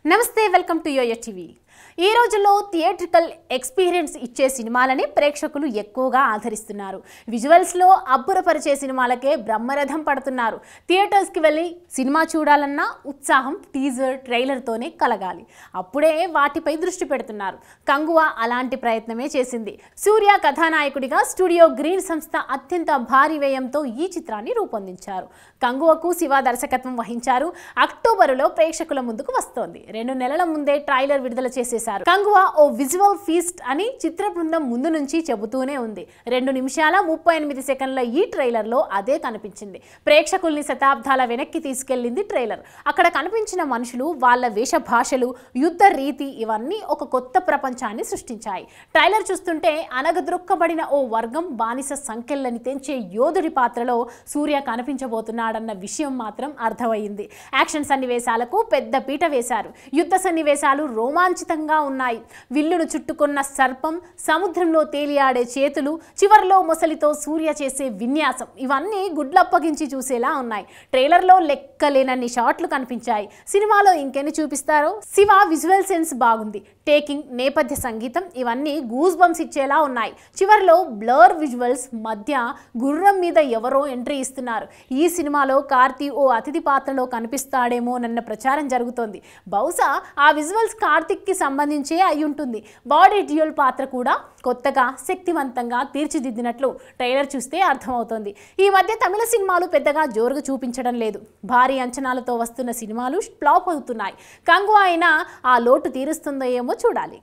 నమస్తే welcome to yo-yo TV. ఈ రోజుల్లో థియేట్రికల్ ఎక్స్‌పీరియన్స్ ఇచ్చే సినిమాలని ప్రేక్షకులు ఎక్కువగా ఆదరిస్తున్నారు। విజువల్స్ లో అబ్బురపరిచే సినిమాలకే బ్రహ్మరథం పడుతున్నారు। థియేటర్స్ కి వెళ్ళి సినిమా చూడాలన్నా ఉత్సాహం టీజర్ ట్రైలర్ తోనే కలగాలి, అప్పుడే వాటిపై దృష్టి పెడుతున్నారు। కంగువ అలాంటి ప్రయత్నమే చేసింది। సూర్య కథానాయకుడిగా స్టూడియో గ్రీన్ సంస్థ అత్యంత భారీ వ్యయంతో ఈ చిత్రాన్ని రూపొందించారు। కంగువకు శివ దర్శకత్వం వహించారు। అక్టోబరులో ప్రేక్షకుల ముందుకు వస్తోంది। 2 నెలల ముందే ట్రైలర్ విడుదల చేసేశారు। కంగువ ఓ విజువల్ ఫీస్ట్ అని చిత్ర బృందం ముందు నుంచి చెబుతూనే ఉంది। 2 నిమిషాల 38 సెకండ్ల ఈ ట్రైలర్ లో అదే కనిపించింది। ప్రేక్షకుల్ని శతాబ్దాల వెనక్కి తీసుకెళ్లింది ట్రైలర్। అక్కడ కనిపించిన మనుషులు, వాళ్ళ వేష భాషలు, యుద్ధ రీతి ఇవన్నీ ఒక కొత్త ప్రపంచాన్ని సృష్టించాయి। ట్రైలర్ చూస్తుంటే అనగద్రొక్కబడిన ఓ వర్గం బానిస సంకెళ్ళని తెంచే యోధుడి పాత్రలో సూర్య కనిపించబోతున్నాడన్న విషయం మాత్రం అర్థమైంది। యాక్షన్ సన్నివేశాలకు పెద్ద పీట వేశారు। యుద్ధ సన్నివేశాలు రోమాంచితంగా ఉన్నాయి। విల్లును చుట్టుకున్న సర్పం, సముద్రంలో తేలియాడే చేతులు, చివర్లో మొసలితో సూర్య చేసే విన్యాసం ఇవన్నీ గుడ్లప్పగించి చూసేలా ఉన్నాయి। ట్రైలర్లో లెక్కలేనన్ని షాట్లు కనిపించాయి। సినిమాలో ఇంకెన్ని చూపిస్తారో। శివ విజువల్ సెన్స్ బాగుంది। టేకింగ్, నేపథ్య సంగీతం ఇవన్నీ గూస్ బంప్స్ ఇచ్చేలా ఉన్నాయి। చివర్లో బ్లర్ విజువల్స్ మధ్య గుర్రం మీద ఎవరో ఎంట్రీ ఇస్తున్నారు। ఈ సినిమాలో కార్తీ ఓ అతిథి పాత్రలో కనిపిస్తాడేమోనన్న ప్రచారం జరుగుతోంది। బహుశా ఆ విజువల్స్ కార్తిక్ కి సంబంధించే అయి ఉంటుంది। బాడీ డ్యూయల్ పాత్ర కూడా కొత్తగా శక్తివంతంగా తీర్చిదిద్దినట్లు ట్రైలర్ చూస్తే అర్థమవుతోంది। ఈ మధ్య తమిళ సినిమాలు పెద్దగా జోరుగా చూపించడం లేదు। భారీ అంచనాలతో వస్తున్న సినిమాలు ఫ్లాప్ అవుతున్నాయి। కంగువ అయినా ఆ లోటు తీరుస్తుందో ఏమో చూడాలి।